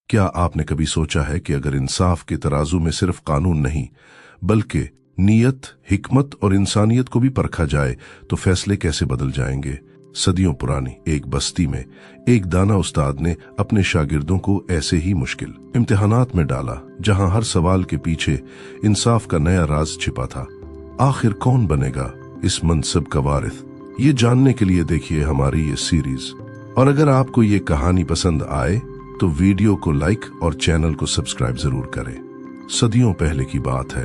क्या आपने कभी सोचा है कि अगर इंसाफ के तराजू में सिर्फ कानून नहीं बल्कि नीयत, हिकमत और इंसानियत को भी परखा जाए तो फैसले कैसे बदल जाएंगे। सदियों पुरानी एक बस्ती में एक दाना उस्ताद ने अपने शागिर्दों को ऐसे ही मुश्किल इम्तिहानात में डाला, जहां हर सवाल के पीछे इंसाफ का नया राज छिपा था। आखिर कौन बनेगा इस मनसब का वारिस, ये जानने के लिए देखिए हमारी ये सीरीज। और अगर आपको ये कहानी पसंद आए तो वीडियो को लाइक और चैनल को सब्सक्राइब जरूर करें। सदियों पहले की बात है,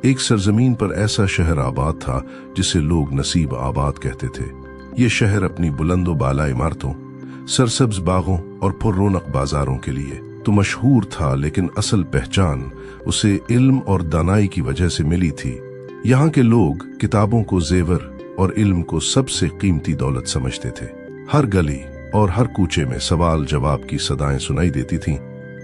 एक सरजमीन पर ऐसा शहर आबाद था जिसे लोग नसीब आबाद कहते थे। ये शहर अपनी बुलंदो बाला इमारतों, सरसब्ज बागों और पुररौनक बाजारों के लिए तो मशहूर था, लेकिन असल पहचान उसे इल्म और दानाई की वजह से मिली थी। यहाँ के लोग किताबों को जेवर और इल्म को सबसे कीमती दौलत समझते थे। हर गली और हर कूचे में सवाल जवाब की सदाएं सुनाई देती थीं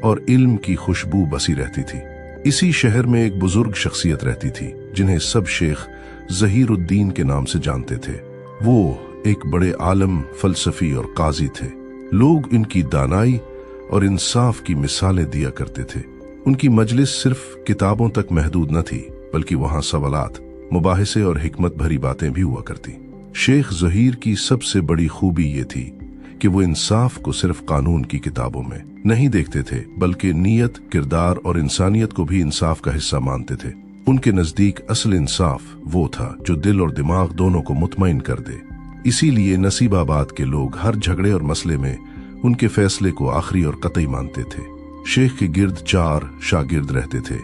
और इल्म की खुशबू बसी रहती थी। इसी शहर में एक बुजुर्ग शख्सियत रहती थी जिन्हें सब शेख ज़हीरुद्दीन के नाम से जानते थे। वो एक बड़े आलम, फलसफी और काजी थे। लोग इनकी दानाई और इंसाफ की मिसालें दिया करते थे। उनकी मजलिस सिर्फ किताबों तक महदूद न थी, बल्कि वहां सवालात, मुबाहिसे और हिकमत भरी बातें भी हुआ करती। शेख ज़हीर की सबसे बड़ी खूबी ये थी कि वो इंसाफ को सिर्फ कानून की किताबों में नहीं देखते थे, बल्कि नीयत, किरदार और इंसानियत को भी इंसाफ का हिस्सा मानते थे। उनके नजदीक असल इंसाफ वो था जो दिल और दिमाग दोनों को मुतमईन कर दे। इसीलिए नसीबाबाद के लोग हर झगड़े और मसले में उनके फैसले को आखिरी और कतई मानते थे। शेख के गिर्द 4 शागिर्द रहते थे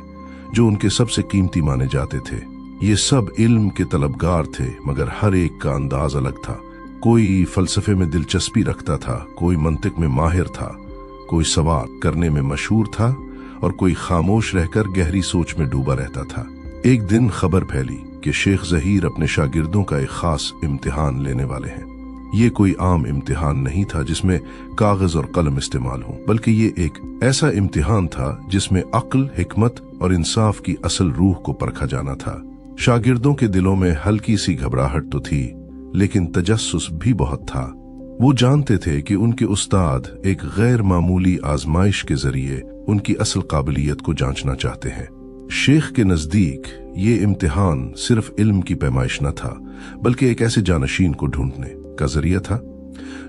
जो उनके सबसे कीमती माने जाते थे। ये सब इल्म के तलबगार थे, मगर हर एक का अंदाज अलग था। कोई फलसफे में दिलचस्पी रखता था, कोई मंतिक में माहिर था, कोई सवाल करने में मशहूर था और कोई खामोश रहकर गहरी सोच में डूबा रहता था। एक दिन खबर फैली कि शेख ज़हीर अपने शागिर्दों का एक खास इम्तिहान लेने वाले हैं। ये कोई आम इम्तिहान नहीं था जिसमें कागज और कलम इस्तेमाल हो, बल्कि ये एक ऐसा इम्तिहान था जिसमें अक्ल, हिकमत और इंसाफ की असल रूह को परखा जाना था। शागिर्दों के दिलों में हल्की सी घबराहट तो थी, लेकिन तजस्सुस भी बहुत था। वो जानते थे कि उनके उस्ताद एक गैर मामूली आजमाइश के जरिए उनकी असल काबिलियत को जांचना चाहते हैं। शेख के नजदीक ये इम्तिहान सिर्फ इल्म की पैमाइश न था, बल्कि एक ऐसे जानशीन को ढूंढने का जरिया था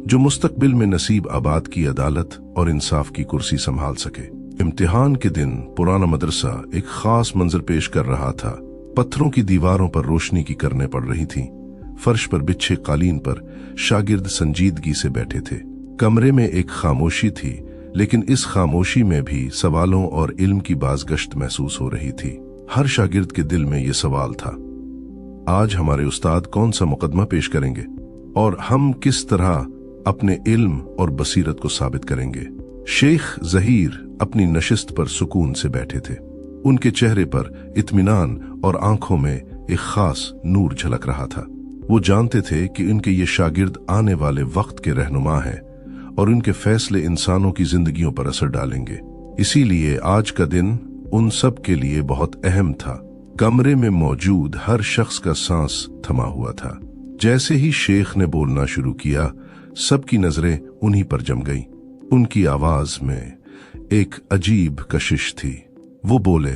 जो मुस्तकबिल में नसीब आबाद की अदालत और इंसाफ की कुर्सी संभाल सके। इम्तिहान के दिन पुराना मदरसा एक खास मंजर पेश कर रहा था। पत्थरों की दीवारों पर रोशनी की करने पड़ रही थी। फर्श पर बिछे कालीन पर शागिर्द संजीदगी से बैठे थे। कमरे में एक खामोशी थी, लेकिन इस खामोशी में भी सवालों और इल्म की बाज़गश्त महसूस हो रही थी। हर शागिर्द के दिल में ये सवाल था, आज हमारे उस्ताद कौन सा मुकदमा पेश करेंगे और हम किस तरह अपने इल्म और बसीरत को साबित करेंगे। शेख ज़हीर अपनी नशिस्त पर सुकून से बैठे थे। उनके चेहरे पर इत्मीनान और आंखों में एक खास नूर झलक रहा था। वो जानते थे कि उनके ये शागिर्द आने वाले वक्त के रहनुमा हैं और उनके फैसले इंसानों की जिंदगियों पर असर डालेंगे। इसीलिए आज का दिन उन सब के लिए बहुत अहम था। कमरे में मौजूद हर शख्स का सांस थमा हुआ था। जैसे ही शेख ने बोलना शुरू किया, सबकी नजरें उन्हीं पर जम गईं। उनकी आवाज में एक अजीब कशिश थी। वो बोले,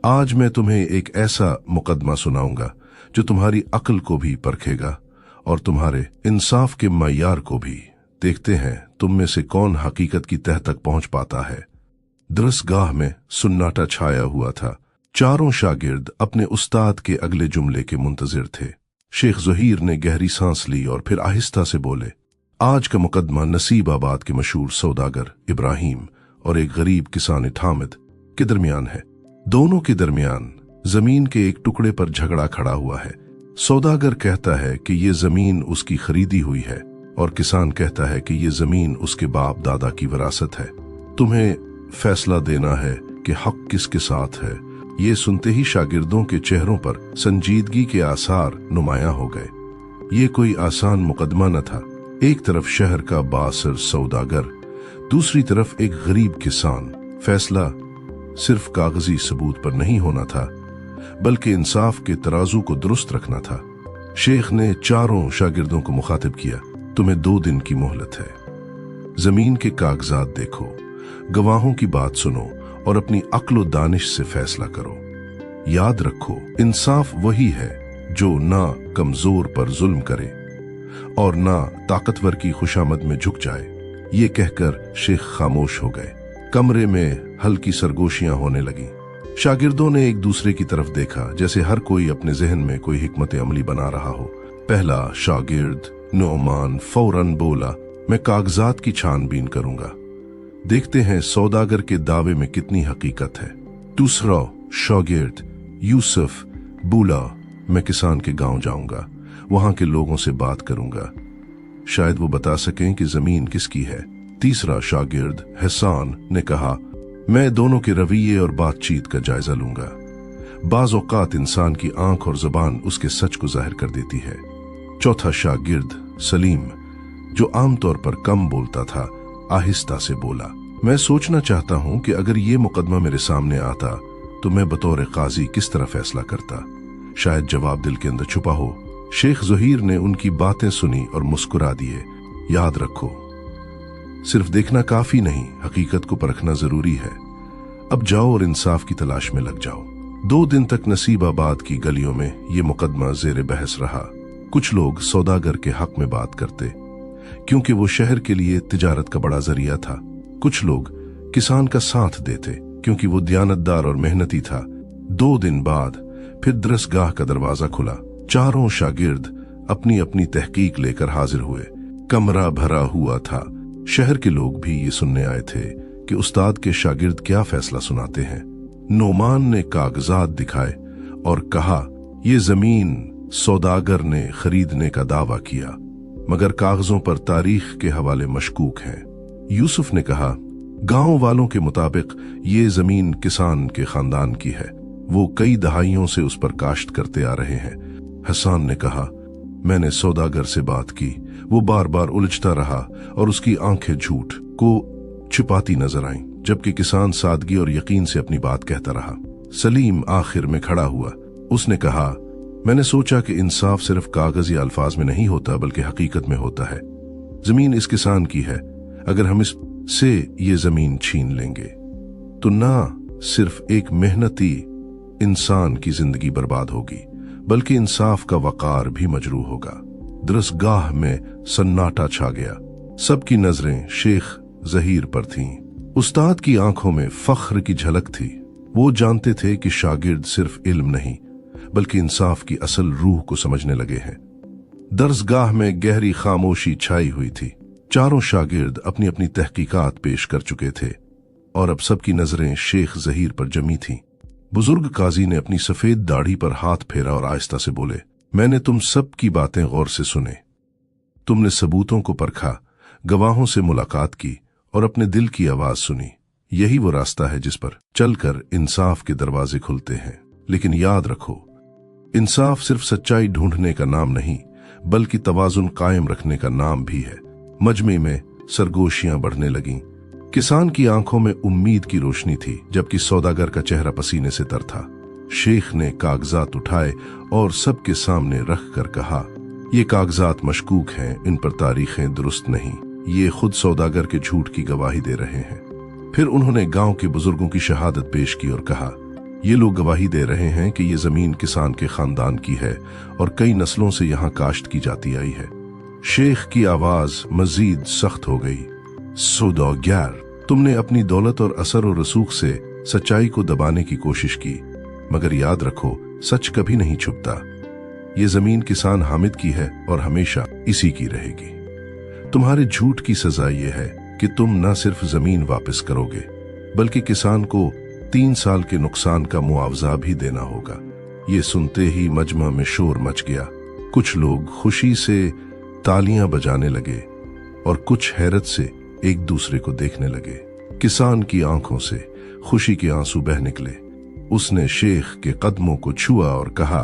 आज मैं तुम्हें एक ऐसा मुकदमा सुनाऊंगा जो तुम्हारी अक्ल को भी परखेगा और तुम्हारे इंसाफ के मय्यार को भी। देखते हैं तुम में से कौन हकीकत की तह तक पहुंच पाता है। दरसगाह में सुन्नाटा छाया हुआ था। चारों शागिर्द अपने उस्ताद के अगले जुमले के मुंतजिर थे। शेख ज़हीर ने गहरी सांस ली और फिर आहिस्ता से बोले, आज का मुकदमा नसीबाबाद के मशहूर सौदागर इब्राहिम और एक गरीब किसान हामिद के दरमियान है। दोनों के दरमियान जमीन के एक टुकड़े पर झगड़ा खड़ा हुआ है। सौदागर कहता है कि ये जमीन उसकी खरीदी हुई है और किसान कहता है कि ये जमीन उसके बाप दादा की विरासत है। तुम्हें फैसला देना है कि हक किसके साथ है। ये सुनते ही शागिर्दों के चेहरों पर संजीदगी के आसार नुमायां हो गए। ये कोई आसान मुकदमा न था। एक तरफ शहर का बासर सौदागर, दूसरी तरफ एक गरीब किसान। फैसला सिर्फ कागजी सबूत पर नहीं होना था, बल्कि इंसाफ के तराजू को दुरुस्त रखना था। शेख ने चारों शागिर्दों को मुखातिब किया, तुम्हें 2 दिन की मोहलत है। जमीन के कागजात देखो, गवाहों की बात सुनो और अपनी अक्ल व दानिश से फैसला करो। याद रखो, इंसाफ वही है जो ना कमजोर पर जुल्म करे और ना ताकतवर की खुशामद में झुक जाए। ये कहकर शेख खामोश हो गए। कमरे में हल्की सरगोशियां होने लगी। शागिर्दों ने एक दूसरे की तरफ देखा, जैसे हर कोई अपने जहन में कोई हिकमत अमली बना रहा हो। पहला शागिर्द नोमान फौरन बोला, मैं कागजात की छानबीन करूंगा, देखते हैं सौदागर के दावे में कितनी हकीकत है। दूसरा शागिर्द यूसुफ बोला, मैं किसान के गांव जाऊंगा, वहां के लोगों से बात करूंगा, शायद वो बता सकें कि जमीन किसकी है। तीसरा शागिर्द हसान ने कहा, मैं दोनों के रवैये और बातचीत का जायजा लूंगा। बाज औकात इंसान की आंख और जुबान उसके सच को जाहिर कर देती है। चौथा शागिर्द सलीम, जो आमतौर पर कम बोलता था, आहिस्ता से बोला, मैं सोचना चाहता हूं कि अगर ये मुकदमा मेरे सामने आता तो मैं बतौर काजी किस तरह फैसला करता। शायद जवाब दिल के अंदर छुपा हो। शेख ज़हीर ने उनकी बातें सुनी और मुस्कुरा दिए। याद रखो, सिर्फ देखना काफी नहीं, हकीकत को परखना जरूरी है। अब जाओ और इंसाफ की तलाश में लग जाओ। 2 दिन तक नसीबाबाद की गलियों में ये मुकदमा जेर बहस रहा। कुछ लोग सौदागर के हक में बात करते क्योंकि वो शहर के लिए तिजारत का बड़ा जरिया था। कुछ लोग किसान का साथ देते क्योंकि वो दियानतदार और मेहनती था। 2 दिन बाद फिर दरसगाह का दरवाजा खुला। चारों शागिर्द अपनी अपनी तहकीक लेकर हाजिर हुए। कमरा भरा हुआ था। शहर के लोग भी ये सुनने आए थे कि उस्ताद के शागिर्द क्या फैसला सुनाते हैं। नोमान ने कागजात दिखाए और कहा, ये जमीन सौदागर ने खरीदने का दावा किया, मगर कागजों पर तारीख के हवाले मशकूक हैं। यूसुफ ने कहा, गांव वालों के मुताबिक ये जमीन किसान के खानदान की है, वो कई दहाइयों से उस पर काश्त करते आ रहे हैं। हसान ने कहा, मैंने सौदागर से बात की, वो बार बार उलझता रहा और उसकी आंखें झूठ को छिपाती नजर आईं, जबकि किसान सादगी और यकीन से अपनी बात कहता रहा। सलीम आखिर में खड़ा हुआ। उसने कहा, मैंने सोचा कि इंसाफ सिर्फ कागज या अल्फाज में नहीं होता बल्कि हकीकत में होता है। जमीन इस किसान की है, अगर हम इससे ये जमीन छीन लेंगे तो ना सिर्फ एक मेहनती इंसान की जिंदगी बर्बाद होगी बल्कि इंसाफ का वकार भी मजरूह होगा। दरसगाह में सन्नाटा छा गया। सबकी नजरें शेख ज़हीर पर थीं। उस्ताद की आंखों में फख्र की झलक थी। वो जानते थे कि शागिर्द सिर्फ इल्म नहीं बल्कि इंसाफ की असल रूह को समझने लगे हैं। दरसगाह में गहरी खामोशी छाई हुई थी। चारों शागिर्द अपनी अपनी तहकीकात पेश कर चुके थे और अब सबकी नजरें शेख ज़हीर पर जमी थीं। बुजुर्ग काजी ने अपनी सफेद दाढ़ी पर हाथ फेरा और आहिस्ता से बोले, मैंने तुम सब की बातें गौर से सुने। तुमने सबूतों को परखा, गवाहों से मुलाकात की और अपने दिल की आवाज सुनी। यही वो रास्ता है जिस पर चलकर इंसाफ के दरवाजे खुलते हैं। लेकिन याद रखो, इंसाफ सिर्फ सच्चाई ढूंढने का नाम नहीं बल्कि तवाजुन कायम रखने का नाम भी है। मजमे में सरगोशियां बढ़ने लगीं। किसान की आंखों में उम्मीद की रोशनी थी जबकि सौदागर का चेहरा पसीने से तर था। शेख ने कागजात उठाए और सबके सामने रख कर कहा, ये कागजात मशकूक हैं, इन पर तारीखें दुरुस्त नहीं, ये खुद सौदागर के झूठ की गवाही दे रहे हैं। फिर उन्होंने गांव के बुजुर्गों की शहादत पेश की और कहा, ये लोग गवाही दे रहे हैं कि ये जमीन किसान के खानदान की है और कई नस्लों से यहाँ काश्त की जाती आई है। शेख की आवाज मजीद सख्त हो गई। सौदागर, तुमने अपनी दौलत और असर और रसूख से सच्चाई को दबाने की कोशिश की, मगर याद रखो, सच कभी नहीं छुपता। ये जमीन किसान हामिद की है और हमेशा इसी की रहेगी। तुम्हारे झूठ की सजा ये है कि तुम न सिर्फ जमीन वापस करोगे बल्कि किसान को 3 साल के नुकसान का मुआवजा भी देना होगा। ये सुनते ही मजमा में शोर मच गया। कुछ लोग खुशी से तालियां बजाने लगे और कुछ हैरत से एक दूसरे को देखने लगे। किसान की आंखों से खुशी के आंसू बह निकले। उसने शेख के कदमों को छुआ और कहा,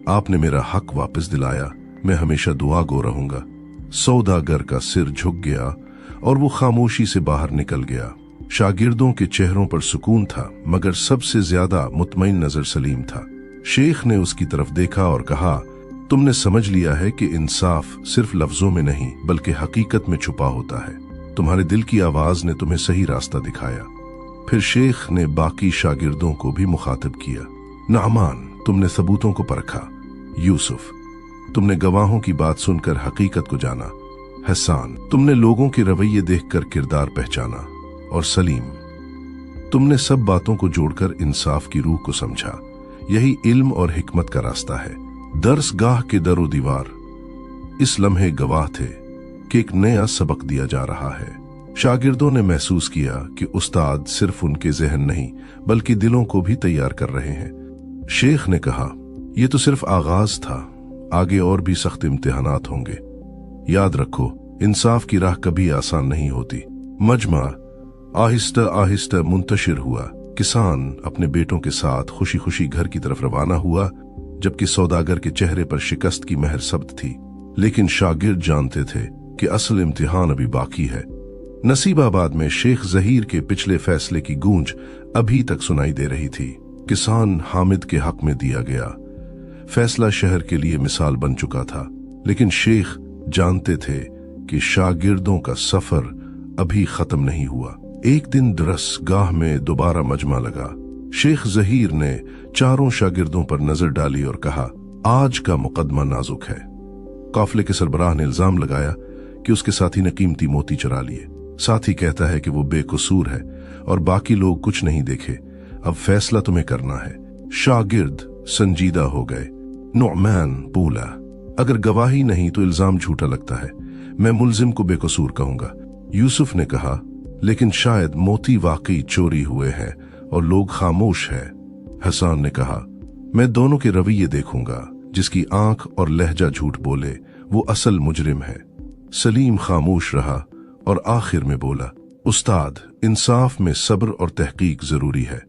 आपने मेरा हक वापस दिलाया, मैं हमेशा दुआ गो रहूंगा। सौदागर का सिर झुक गया और वो खामोशी से बाहर निकल गया। शागिर्दों के चेहरों पर सुकून था मगर सबसे ज्यादा मुतमईन नजर सलीम था। शेख ने उसकी तरफ देखा और कहा, तुमने समझ लिया है कि इंसाफ सिर्फ लफ्जों में नहीं बल्कि हकीकत में छुपा होता है। तुम्हारे दिल की आवाज ने तुम्हें सही रास्ता दिखाया। फिर शेख ने बाकी शागिर्दों को भी मुखातिब किया। नामान, तुमने सबूतों को परखा। यूसुफ, तुमने गवाहों की बात सुनकर हकीकत को जाना। हसान, तुमने लोगों के रवैये देखकर किरदार पहचाना। और सलीम, तुमने सब बातों को जोड़कर इंसाफ की रूह को समझा। यही इल्म और हिकमत का रास्ता है। दरसगाह के दरो दीवार इस लम्हे गवाह थे कि एक नया सबक दिया जा रहा है। शागिर्दों ने महसूस किया कि उस्ताद सिर्फ उनके जहन नहीं बल्कि दिलों को भी तैयार कर रहे हैं। शेख ने कहा, यह तो सिर्फ आगाज था, आगे और भी सख्त इम्तिहानात होंगे। याद रखो, इंसाफ की राह कभी आसान नहीं होती। मजमा आहिस्ता आहिस्ता मुंतशिर हुआ। किसान अपने बेटों के साथ खुशी खुशी घर की तरफ रवाना हुआ, जबकि सौदागर के चेहरे पर शिकस्त की महर सब्त थी। लेकिन शागिर्द जानते थे कि असल इम्तिहान अभी बाकी है। नसीबाबाद में शेख जहीर के पिछले फैसले की गूंज अभी तक सुनाई दे रही थी। किसान हामिद के हक में दिया गया। फैसला शहर के लिए मिसाल बन चुका था, लेकिन शेख जानते थे कि शागिर्दों का सफर अभी खत्म नहीं हुआ। एक दिन दरसगाह में दोबारा मजमा लगा। शेख जहीर ने चारों शागिर्दों पर नजर डाली और कहा, आज का मुकदमा नाजुक है। काफिले के सरबराह ने इल्जाम लगाया कि उसके साथी ने कीमती मोती चुरा लिए। साथी कहता है कि वो बेकसूर है और बाकी लोग कुछ नहीं देखे। अब फैसला तुम्हें करना है। शागिर्द संजीदा हो गए। नुअमान बोला, अगर गवाही नहीं तो इल्जाम झूठा लगता है, मैं मुल्जिम को बेकसूर कहूंगा। यूसुफ ने कहा, लेकिन शायद मोती वाकई चोरी हुए हैं और लोग खामोश हैं। हसान ने कहा, मैं दोनों के रवैये देखूंगा। जिसकी आंख और लहजा झूठ बोले वो असल मुजरिम है। सलीम खामोश रहा और आखिर में बोला, उस्ताद, इंसाफ में सब्र और तहकीक जरूरी है।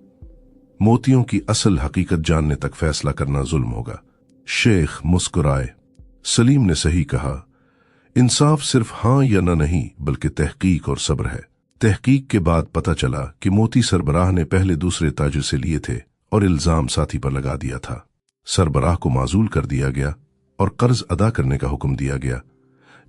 मोतियों की असल हकीकत जानने तक फैसला करना जुल्म होगा। शेख मुस्कुराए। सलीम ने सही कहा, इंसाफ सिर्फ हां या ना नहीं बल्कि तहकीक और सब्र है। तहकीक के बाद पता चला कि मोती सरबराह ने पहले दूसरे ताजिर से लिए थे और इल्जाम साथी पर लगा दिया था। सरबराह को माजूल कर दिया गया और कर्ज अदा करने का हुक्म दिया गया,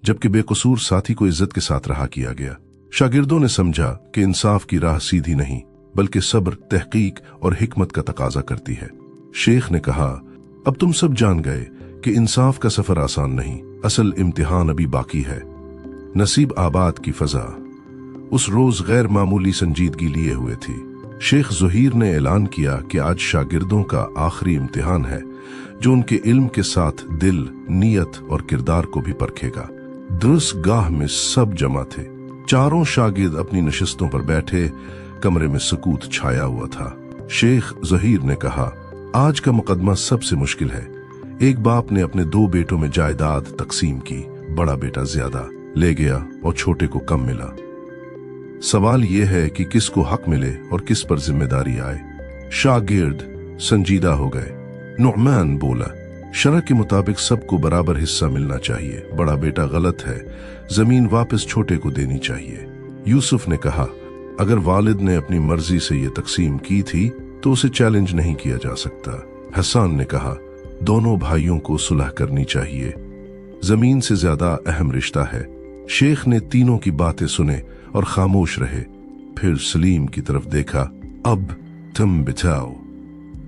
जबकि बेकसूर साथी को इज्जत के साथ रहा किया गया। शागिर्दों ने समझा कि इंसाफ की राह सीधी नहीं बल्कि सब्र, तहकीक और हिकमत का तकाजा करती है। शेख ने कहा, अब तुम सब जान गए कि इंसाफ का सफर आसान नहीं, असल इम्तिहान अभी बाकी है। नसीब आबाद की फजा उस रोज गैर मामूली संजीदगी लिए हुए थी। शेख ज़हीर ने ऐलान किया कि आज शागिर्दों का आखिरी इम्तिहान है, जो उनके इल्म के साथ दिल, नीयत और किरदार को भी परखेगा। दरसगाह में सब जमा थे। चारों शागिर्द अपनी नशिस्तों पर बैठे। कमरे में सुकूत छाया हुआ था। शेख ज़हीर ने कहा, आज का मुकदमा सबसे मुश्किल है। एक बाप ने अपने दो बेटों में जायदाद तकसीम की। बड़ा बेटा ज्यादा ले गया और छोटे को कम मिला। सवाल यह है कि किसको हक मिले और किस पर जिम्मेदारी आए। शागिर्द संजीदा हो गए। नुअमान बोला, शरअ के मुताबिक सबको बराबर हिस्सा मिलना चाहिए। बड़ा बेटा गलत है, जमीन वापस छोटे को देनी चाहिए। यूसुफ ने कहा, अगर वालिद ने अपनी मर्जी से ये तकसीम की थी तो उसे चैलेंज नहीं किया जा सकता। हसान ने कहा, दोनों भाइयों को सुलह करनी चाहिए, जमीन से ज्यादा अहम रिश्ता है। शेख ने तीनों की बातें सुने और खामोश रहे। फिर सलीम की तरफ देखा, अब तुम बिठाओ।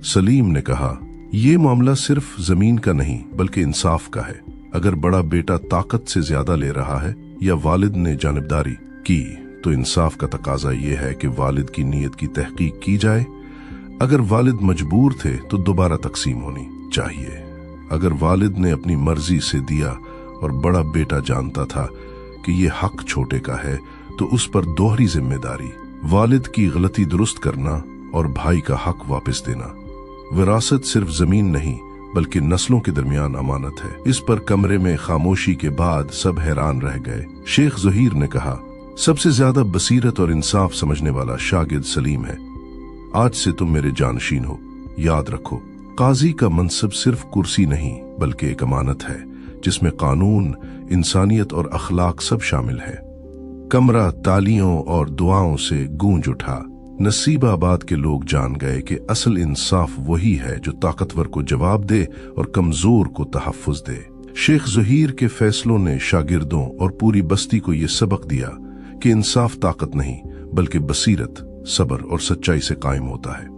सलीम ने कहा, यह मामला सिर्फ जमीन का नहीं बल्कि इंसाफ का है। अगर बड़ा बेटा ताकत से ज्यादा ले रहा है या वालिद ने जानिबदारी की तो इंसाफ का तकाजा यह है कि वालिद की नीयत की तहकीक की जाए। अगर वालिद मजबूर थे तो दोबारा तकसीम होनी चाहिए। अगर वालिद ने अपनी मर्जी से दिया और बड़ा बेटा जानता था कि ये हक छोटे का है तो उस पर दोहरी जिम्मेदारी, वालिद की गलती दुरुस्त करना और भाई का हक वापस देना। विरासत सिर्फ जमीन नहीं बल्कि नस्लों के दरमियान अमानत है। इस पर कमरे में खामोशी के बाद सब हैरान रह गए। शेख ज़हीर ने कहा, सबसे ज्यादा बसीरत और इंसाफ समझने वाला शागिर्द सलीम है। आज से तुम मेरे जानशीन हो। याद रखो, काजी का मनसब सिर्फ कुर्सी नहीं बल्कि एक अमानत है जिसमें कानून, इंसानियत और अखलाक सब शामिल है। कमरा तालियों और दुआओं से गूंज उठा। नसीबाबाद के लोग जान गए कि असल इंसाफ वही है जो ताकतवर को जवाब दे और कमजोर को तहफ्फुज दे। शेख ज़हीर के फैसलों ने शागिर्दों और पूरी बस्ती को यह सबक दिया कि इंसाफ ताकत नहीं बल्कि बसीरत, सब्र और सच्चाई से कायम होता है।